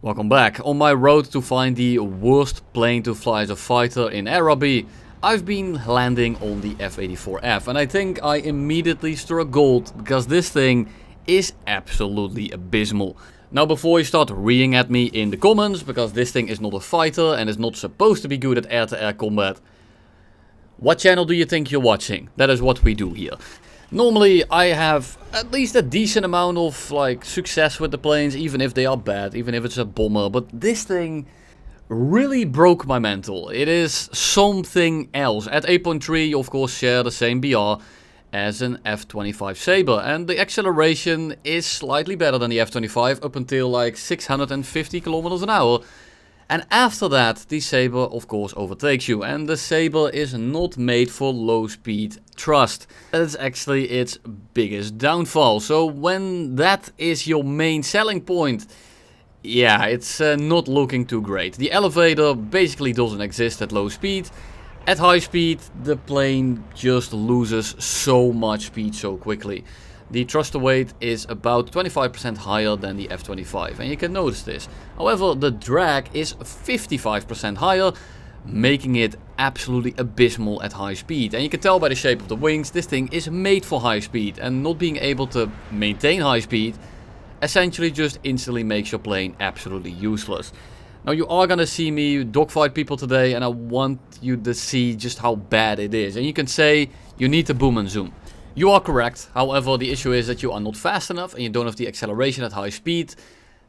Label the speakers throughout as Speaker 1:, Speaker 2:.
Speaker 1: Welcome back. On my road to find the worst plane to fly as a fighter in Araby, I've been landing on the F-84F, and I think I immediately struck gold because this thing is absolutely abysmal. Now before you start reading at me in the comments, because this thing is not a fighter and is not supposed to be good at air-to-air combat, what channel do you think you're watching? That is what we do here. Normally I have at least a decent amount of success with the planes, even if they are bad, even if it's a bomber, but this thing really broke my mental. It is something else. At 8.3 you of course share the same BR as an F-25 Sabre, and the acceleration is slightly better than the F-25 up until like 650 kilometers an hour. And after that, the Sabre of course overtakes you, and the Sabre is not made for low speed thrust. That is actually its biggest downfall. So when that is your main selling point, yeah, it's not looking too great. The elevator basically doesn't exist at low speed. At high speed, the plane just loses so much speed so quickly. The thruster weight is about 25% higher than the F-25, and you can notice this. However, the drag is 55% higher, making it absolutely abysmal at high speed. And you can tell by the shape of the wings, this thing is made for high speed, and not being able to maintain high speed essentially just instantly makes your plane absolutely useless. Now you are gonna see me dogfight people today, and I want you to see just how bad it is. And you can say you need to boom and zoom. You are correct, however the issue is that you are not fast enough and you don't have the acceleration at high speed.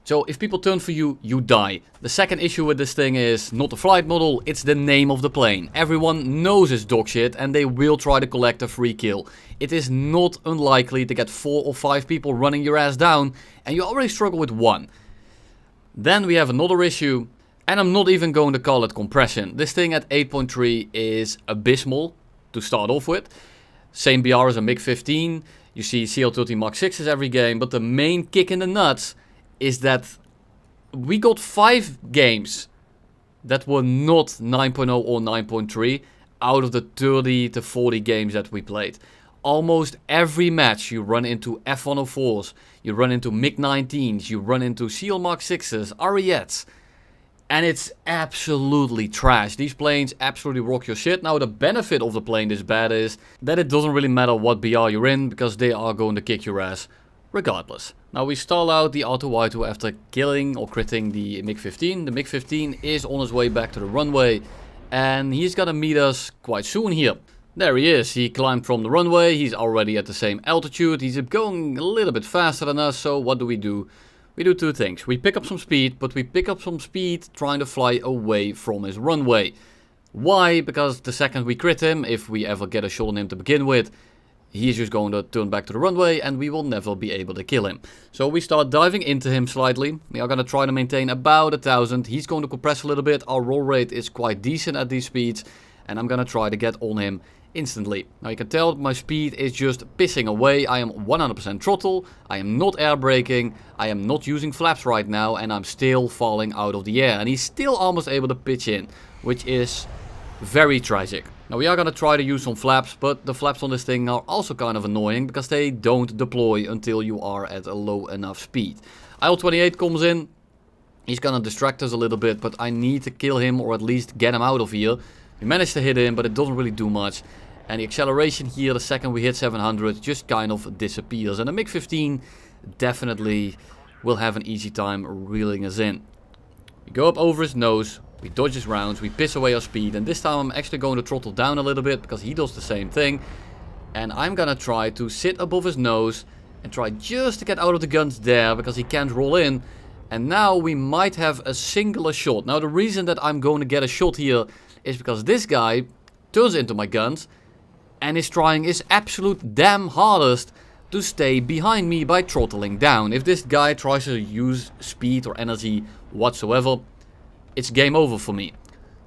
Speaker 1: So if people turn for you, you die. The second issue with this thing is not the flight model, it's the name of the plane. Everyone knows it's dog shit and they will try to collect a free kill. It is not unlikely to get 4 or 5 people running your ass down, and you already struggle with 1. Then we have another issue, and I'm not even going to call it compression. This thing at 8.3 is abysmal to start off with. Same BR as a MiG-15, you see CL-30 Mach 6s every game, but the main kick in the nuts is that we got 5 games that were not 9.0 or 9.3 out of the 30 to 40 games that we played. Almost every match you run into F-104s, you run into MiG-19s, you run into CL Mach 6s, Ariets. And it's absolutely trash. These planes absolutely rock your shit. Now the benefit of the plane this bad is that it doesn't really matter what BR you're in, because they are going to kick your ass regardless. Now we stall out the R2Y2 after killing or critting the MiG-15. The MiG-15 is on his way back to the runway, and he's gonna meet us quite soon here. There he is. He climbed from the runway. He's already at the same altitude. He's going a little bit faster than us, so what do? We do 2 things. We pick up some speed, but we pick up some speed trying to fly away from his runway. Why? Because the second we crit him, if we ever get a shot on him to begin with, he's just going to turn back to the runway and we will never be able to kill him. So we start diving into him slightly. We are going to try to maintain about 1000. He's going to compress a little bit. Our roll rate is quite decent at these speeds, and I'm going to try to get on him instantly. Now you can tell my speed is just pissing away. I am 100% throttle, I am not air braking, I am not using flaps right now, and I'm still falling out of the air. And he's still almost able to pitch in, which is very tragic. Now we are going to try to use some flaps, but the flaps on this thing are also kind of annoying because they don't deploy until you are at a low enough speed. IL-28 comes in, he's going to distract us a little bit, but I need to kill him or at least get him out of here. We managed to hit him, but it doesn't really do much. And the acceleration here, the second we hit 700, just kind of disappears. And the MiG-15 definitely will have an easy time reeling us in. We go up over his nose, we dodge his rounds, we piss away our speed. And this time I'm actually going to throttle down a little bit because he does the same thing. And I'm gonna try to sit above his nose and try just to get out of the guns there because he can't roll in. And now we might have a singular shot. Now the reason that I'm going to get a shot here is because this guy turns into my guns and is trying his absolute damn hardest to stay behind me by throttling down. If this guy tries to use speed or energy whatsoever, it's game over for me.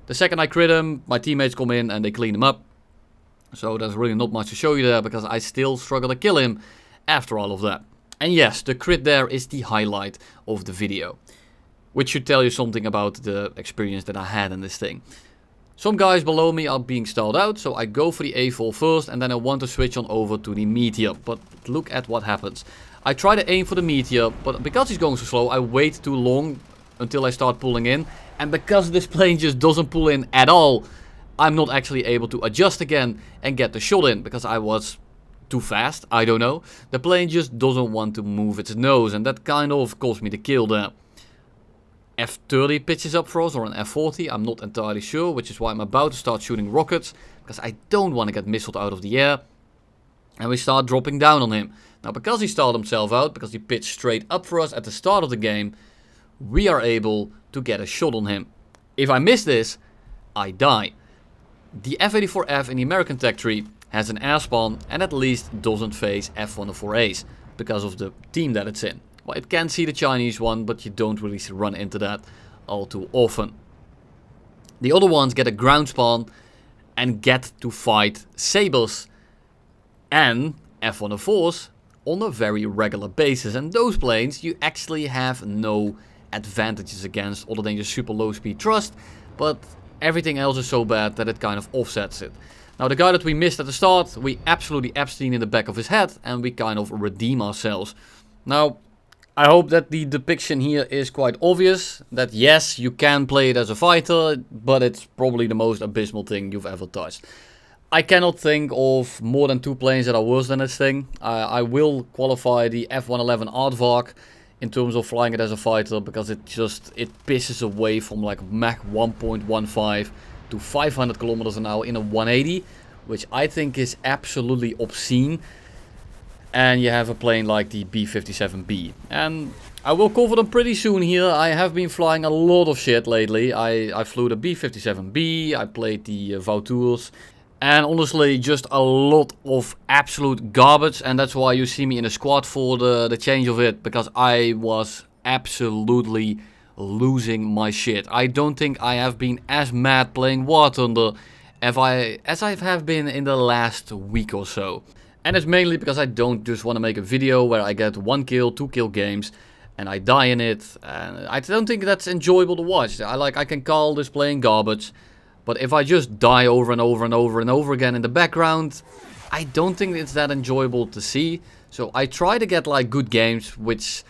Speaker 1: The second I crit him, my teammates come in and they clean him up. So there's really not much to show you there because I still struggle to kill him after all of that. And yes, the crit there is the highlight of the video, which should tell you something about the experience that I had in this thing. Some guys below me are being stalled out, so I go for the A4 first and then I want to switch on over to the Meteor. But look at what happens. I try to aim for the Meteor, but because he's going so slow, I wait too long until I start pulling in. And because this plane just doesn't pull in at all, I'm not actually able to adjust again and get the shot in because I was too fast, I don't know. The plane just doesn't want to move its nose, and that kind of cost me the kill there. F30 pitches up for us, or an F40, I'm not entirely sure, which is why I'm about to start shooting rockets, because I don't want to get missiled out of the air. And we start dropping down on him. Now, because he stalled himself out, because he pitched straight up for us at the start of the game, we are able to get a shot on him. If I miss this, I die. The F-84F in the American tech tree has an airspan and at least doesn't face F-104As because of the team that it's in. Well, it can see the Chinese one, but you don't really run into that all too often. The other ones get a ground span and get to fight Sabres and F-104s on a very regular basis. And those planes you actually have no advantages against other than your super low speed thrust, but everything else is so bad that it kind of offsets it. Now, the guy that we missed at the start, we absolutely Epstein in the back of his head and we kind of redeem ourselves. Now, I hope that the depiction here is quite obvious, that yes, you can play it as a fighter, but it's probably the most abysmal thing you've ever touched. I cannot think of more than 2 planes that are worse than this thing. I will qualify the F-111 Aardvark in terms of flying it as a fighter, because it pisses away from like Mach 1.15 to 500 kilometers an hour in a 180, which I think is absolutely obscene. And you have a plane like the B-57B. And I will cover them pretty soon here. I have been flying a lot of shit lately. I flew the B-57B, I played the Vautours. And honestly, just a lot of absolute garbage. And that's why you see me in a squad for the change of it. Because I was absolutely losing my shit. I don't think I have been as mad playing War Thunder as I have been in the last week or so. And it's mainly because I don't just want to make a video where I get 1 kill, 2 kill games and I die in it. And I don't think that's enjoyable to watch. I can call this playing garbage, but if I just die over and over and over and over again in the background, I don't think it's that enjoyable to see. So I try to get like good games, which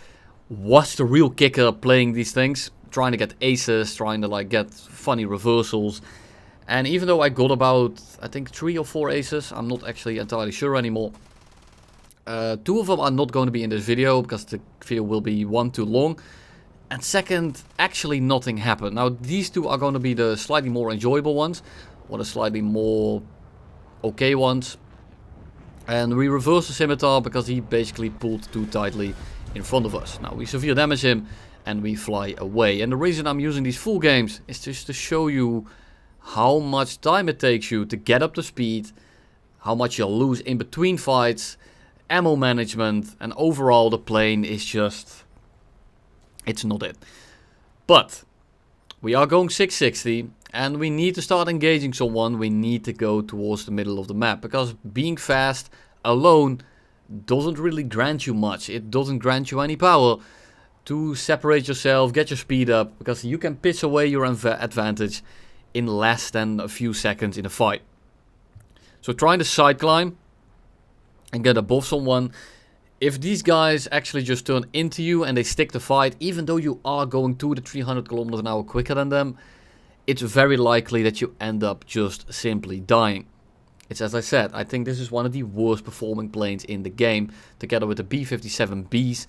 Speaker 1: was the real kicker playing these things. Trying to get aces, trying to like get funny reversals. And even though I got about, I think 3 or 4 aces, I'm not actually entirely sure anymore. 2 of them are not going to be in this video, because the video will be 1 too long. And second, actually nothing happened. Now these 2 are going to be the slightly more enjoyable ones, or the slightly more okay ones. And we reversed the scimitar because he basically pulled too tightly in front of us. Now we severe damage him and we fly away. And the reason I'm using these full games is just to show you how much time it takes you to get up to speed, how much you'll lose in between fights, ammo management, and overall the plane is just, it's not it. But we are going 660 and we need to start engaging someone. We need to go towards the middle of the map, because being fast alone doesn't really grant you much. It doesn't grant you any power to separate yourself, get your speed up, because you can pitch away your advantage in less than a few seconds in a fight. So trying to side climb and get above someone, if these guys actually just turn into you and they stick the fight, even though you are going 200 to 300 kilometers an hour quicker than them, it's very likely that you end up just simply dying. It's, as I said, I think this is one of the worst performing planes in the game, together with the B-57Bs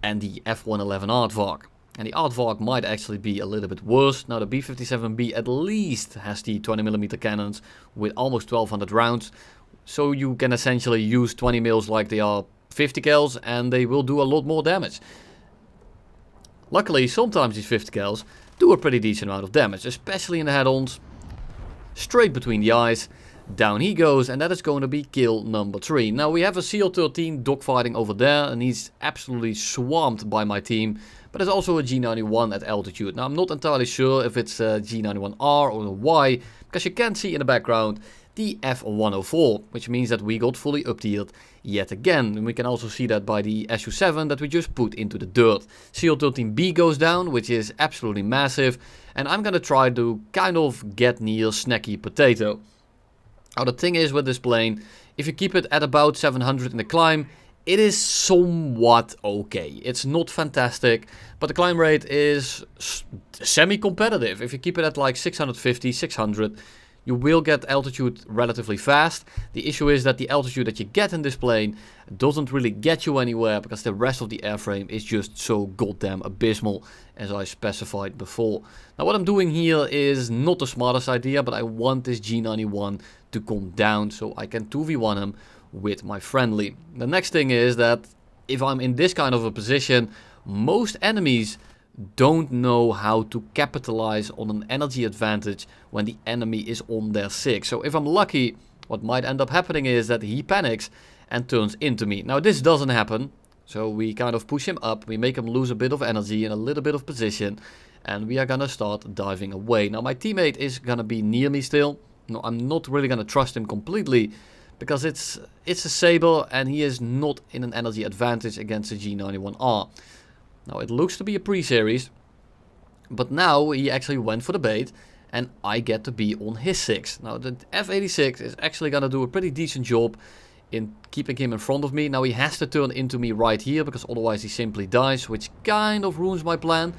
Speaker 1: and the F-111 Aardvark. And the Aardvark might actually be a little bit worse. Now the B-57B at least has the 20mm cannons with almost 1200 rounds. So you can essentially use 20 mils like they are 50 cals and they will do a lot more damage. Luckily, sometimes these 50 cals do a pretty decent amount of damage, especially in the head-ons. Straight between the eyes. Down he goes, and that is going to be kill number 3. Now we have a CL-13 dogfighting over there, and he's absolutely swamped by my team. But there's also a G91 at altitude. Now I'm not entirely sure if it's a G91R or a Y, because you can see in the background the F-104, which means that we got fully up-tiered yet again. And we can also see that by the Su-7 that we just put into the dirt. CL-13B goes down, which is absolutely massive, and I'm gonna try to kind of get near Snacky Potato. Now the thing is with this plane, if you keep it at about 700 in the climb, it is somewhat okay. It's not fantastic, but the climb rate is semi-competitive. If you keep it at like 650, 600, you will get altitude relatively fast. The issue is that the altitude that you get in this plane doesn't really get you anywhere because the rest of the airframe is just so goddamn abysmal, as I specified before. Now what I'm doing here is not the smartest idea, but I want this G91 to come down so I can 2v1 him with my friendly. The next thing is that if I'm in this kind of a position, most enemies don't know how to capitalize on an energy advantage when the enemy is on their 6. So if I'm lucky, what might end up happening is that he panics and turns into me. Now this doesn't happen, so we kind of push him up, we make him lose a bit of energy and a little bit of position, and we are gonna start diving away. Now my teammate is gonna be near me still. No, I'm not really gonna trust him completely, because it's a Sabre and he is not in an energy advantage against the G91R. Now it looks to be a pre-series, but now he actually went for the bait and I get to be on his 6. Now the F-86 is actually gonna do a pretty decent job in keeping him in front of me. Now he has to turn into me right here because otherwise he simply dies, which kind of ruins my plan.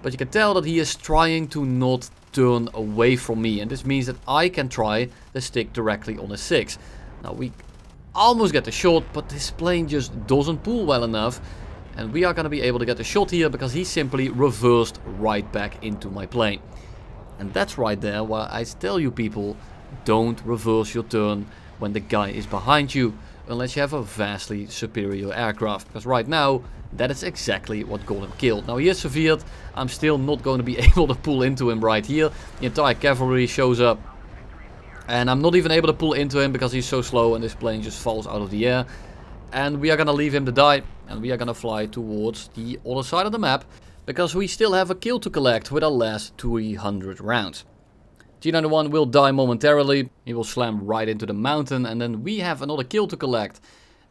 Speaker 1: But you can tell that he is trying to not turn away from me, and this means that I can try to stick directly on his 6. Now we almost get the shot, but this plane just doesn't pull well enough. And we are going to be able to get the shot here because he simply reversed right back into my plane. And that's right there why I tell you people, don't reverse your turn when the guy is behind you. Unless you have a vastly superior aircraft. Because right now, that is exactly what got him killed. Now he is severed. I'm still not going to be able to pull into him right here. The entire cavalry shows up. And I'm not even able to pull into him because he's so slow and this plane just falls out of the air. And we are going to leave him to die. And we are going to fly towards the other side of the map. Because we still have a kill to collect with our last 300 rounds. G91 will die momentarily. He will slam right into the mountain. And then we have another kill to collect.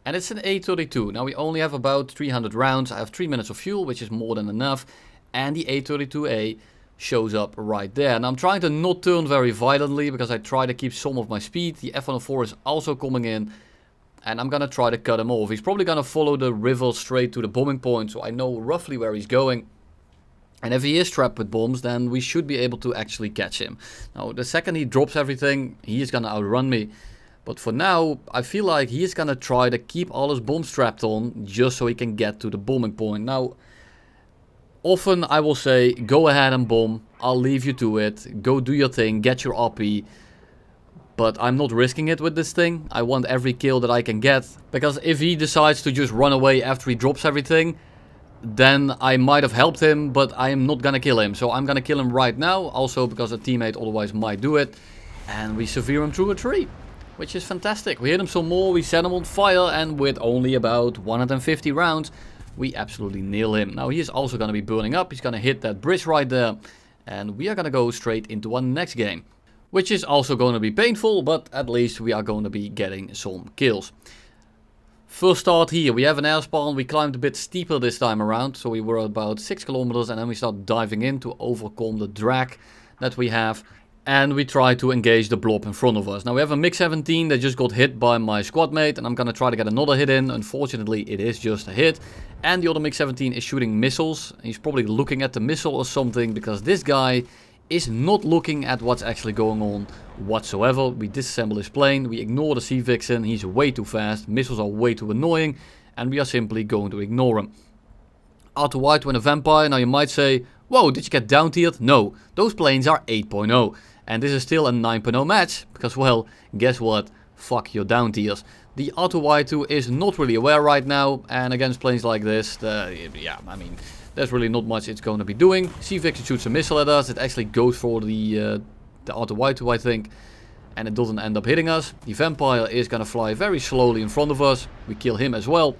Speaker 1: And it's an A32. Now we only have about 300 rounds. I have 3 minutes of fuel, which is more than enough. And the A32A shows up right there. And I'm trying to not turn very violently because I try to keep some of my speed. The F-104 is also coming in. And I'm gonna try to cut him off. He's probably gonna follow the river straight to the bombing point, so I know roughly where he's going. And if he is trapped with bombs, then we should be able to actually catch him. Now, the second he drops everything, he is gonna outrun me. But for now, I feel like he is gonna try to keep all his bombs strapped on, just so he can get to the bombing point. Now, often I will say, go ahead and bomb, I'll leave you to it, go do your thing, get your RP. But I'm not risking it with this thing. I want every kill that I can get. Because if he decides to just run away after he drops everything, then I might have helped him, but I am not gonna kill him. So I'm gonna kill him right now. Also because a teammate otherwise might do it. And we severe him through a tree. Which is fantastic. We hit him some more, we set him on fire, and with only about 150 rounds, we absolutely nail him. Now he is also gonna be burning up. He's gonna hit that bridge right there. And we are gonna go straight into our next game. Which is also going to be painful, but at least we are going to be getting some kills. First start here, we have an air spawn. We climbed a bit steeper this time around, so we were about 6 kilometers, and then we start diving in to overcome the drag that we have. And we try to engage the blob in front of us. Now we have a MiG-17 that just got hit by my squad mate, and I'm going to try to get another hit in. Unfortunately, it is just a hit. And the other MiG-17 is shooting missiles. He's probably looking at the missile or something, because this guy is not looking at what's actually going on whatsoever. We disassemble his plane, we ignore the Sea Vixen, he's way too fast, missiles are way too annoying, and we are simply going to ignore him. R2Y2 and a Vampire. Now you might say, whoa, did you get down tiered? No, those planes are 8.0, and this is still a 9.0 match, because well, guess what? Fuck your down tiers. The R2Y2 is not really aware right now, and against planes like this, yeah, I mean, there's really not much it's going to be doing. Sea Vixen shoots a missile at us. It actually goes for the R2Y2, I think. And it doesn't end up hitting us. The Vampire is going to fly very slowly in front of us. We kill him as well.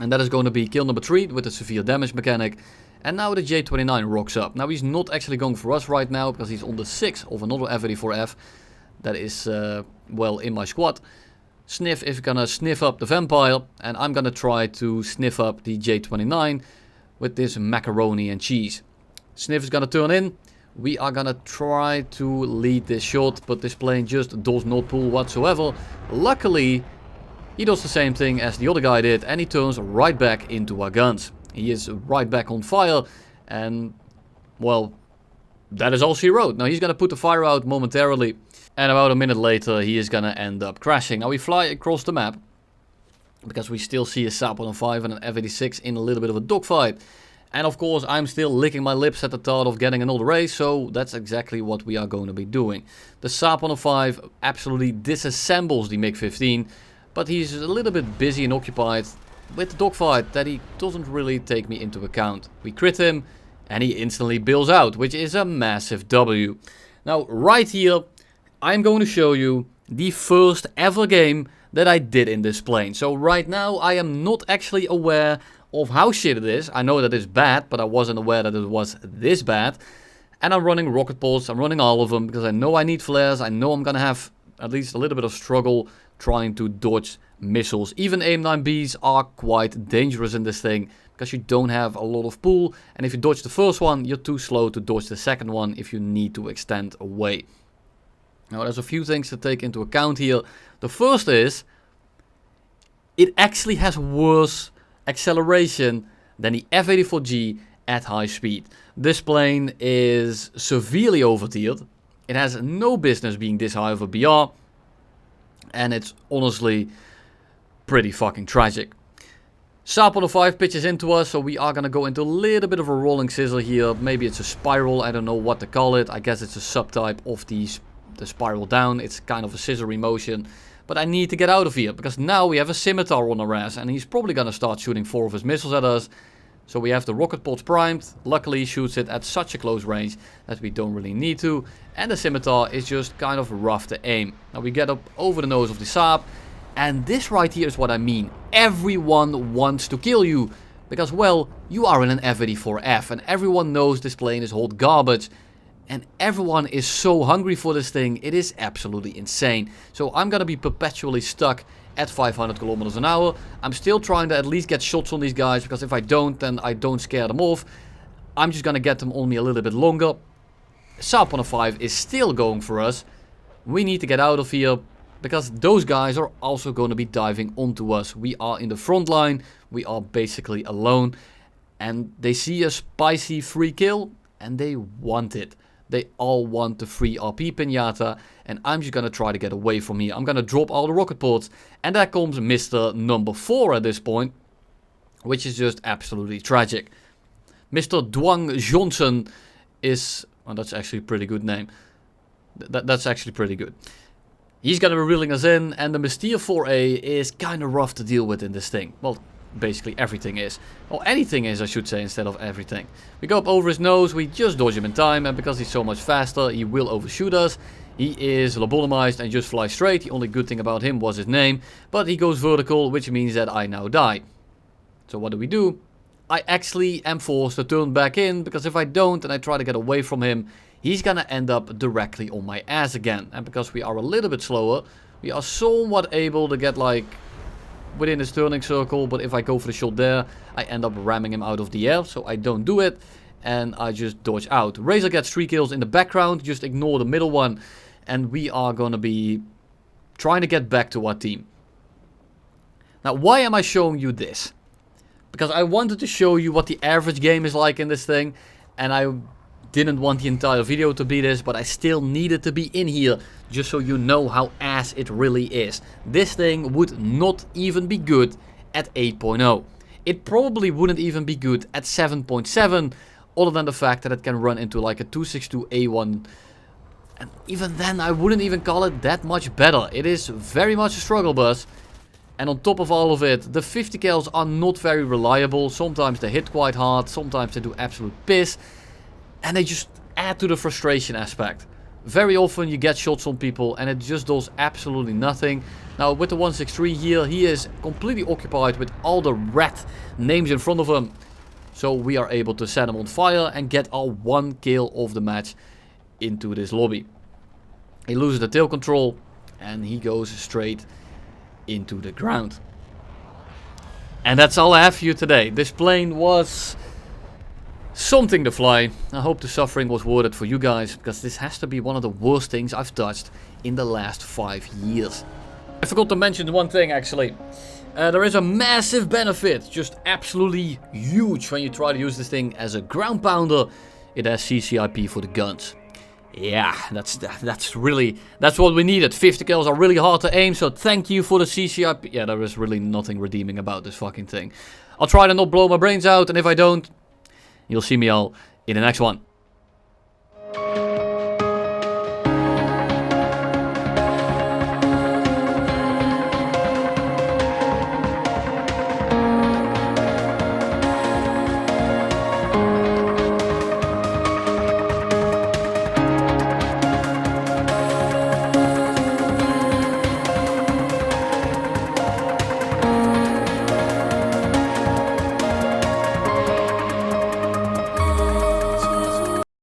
Speaker 1: And that is going to be kill number 3 with the severe damage mechanic. And now the J29 rocks up. Now he's not actually going for us right now, because he's on the 6 of another F-84F. That is, well, in my squad. Sniff is going to sniff up the Vampire. And I'm going to try to sniff up the J29. With this macaroni and cheese. Sniff is gonna turn in. We are gonna try to lead this shot, but this plane just does not pull whatsoever. Luckily, He does the same thing as the other guy did, and he turns right back into our guns. He is right back on fire, and well, that is all she wrote. Now he's gonna put the fire out momentarily, and about a minute later he is gonna end up crashing. Now we fly across the map, because we still see a Saab 105 and an F-86 in a little bit of a dogfight. And of course I'm still licking my lips at the thought of getting another race, so that's exactly what we are going to be doing. The Saab 105 absolutely disassembles the MiG-15, but he's a little bit busy and occupied with the dogfight that he doesn't really take me into account. We crit him and he instantly bails out, which is a massive W. Now right here I'm going to show you the first ever game that I did in this plane. So right now I am not actually aware of how shit it is. I know that it's bad, but I wasn't aware that it was this bad. And I'm running rocket pods, I'm running all of them, because I know I need flares. I know I'm gonna have at least a little bit of struggle trying to dodge missiles. Even AIM-9Bs are quite dangerous in this thing, because you don't have a lot of pull. And if you dodge the first one, you're too slow to dodge the second one if you need to extend away. Now there's a few things to take into account here. The first is, it actually has worse acceleration than the F-84G at high speed. This plane is severely overtiered. It has no business being this high of a BR. And it's honestly pretty fucking tragic. Saab 105 pitches into us, so we are going to go into a little bit of a rolling scissor here. Maybe it's a spiral, I don't know what to call it. I guess it's a subtype of the spiral down. It's kind of a scissory motion. But I need to get out of here, because now we have a scimitar on our ass, and he's probably going to start shooting 4 of his missiles at us. So we have the rocket pods primed. Luckily he shoots it at such a close range that we don't really need to. And the scimitar is just kind of rough to aim. Now we get up over the nose of the Saab. And this right here is what I mean. Everyone wants to kill you. Because, well, you are in an F-84F, and everyone knows this plane is hot garbage. And everyone is so hungry for this thing, it is absolutely insane. So I'm gonna be perpetually stuck at 500 kilometers an hour. I'm still trying to at least get shots on these guys, because if I don't, then I don't scare them off. I'm just gonna get them on me a little bit longer. Saab 105 is still going for us. We need to get out of here, because those guys are also going to be diving onto us. We are in the front line, we are basically alone. And they see a spicy free kill, and they want it. They all want the free RP pinata, and I'm just gonna try to get away from here. I'm gonna drop all the rocket pods, and there comes Mr. number 4 at this point, which is just absolutely tragic. Mr. Dwang Johnson is, well, that's actually a pretty good name. That's actually pretty good. He's gonna be reeling us in, and the Mystere 4A is kinda rough to deal with in this thing. Well, basically everything is. Or anything is, I should say, instead of everything. We go up over his nose, we just dodge him in time, and because he's so much faster, he will overshoot us. He is lobotomized and just flies straight. The only good thing about him was his name, but he goes vertical, which means that I now die. So what do? I actually am forced to turn back in, because if I don't and I try to get away from him, he's gonna end up directly on my ass again. And because we are a little bit slower, we are somewhat able to get like within his turning circle, but if I go for the shot there, I end up ramming him out of the air, so I don't do it, and I just dodge out. Razor gets 3 kills in the background, just ignore the middle one, and we are gonna be trying to get back to our team. Now, why am I showing you this? Because I wanted to show you what the average game is like in this thing, and I didn't want the entire video to be this, but I still needed to be in here, just so you know how ass it really is. This thing would not even be good at 8.0. It probably wouldn't even be good at 7.7, other than the fact that it can run into like a 262A1. And even then, I wouldn't even call it that much better. It is very much a struggle bus. And on top of all of it, the 50 cals are not very reliable. Sometimes they hit quite hard, sometimes they do absolute piss. And they just add to the frustration aspect. Very often you get shots on people and it just does absolutely nothing. Now with the 163 here, he is completely occupied with all the rat names in front of him. So we are able to set him on fire and get our 1 kill of the match into this lobby. He loses the tail control and he goes straight into the ground. And that's all I have for you today. This plane was something to fly. I hope the suffering was worth it for you guys, because this has to be one of the worst things I've touched in the last 5 years. I forgot to mention one thing actually. There is a massive benefit, just absolutely huge, when you try to use this thing as a ground pounder. It has CCIP for the guns. Yeah, that's what we needed. 50 kills are really hard to aim, so thank you for the CCIP. Yeah, there is really nothing redeeming about this fucking thing. I'll try to not blow my brains out, and if I don't, you'll see me all in the next one.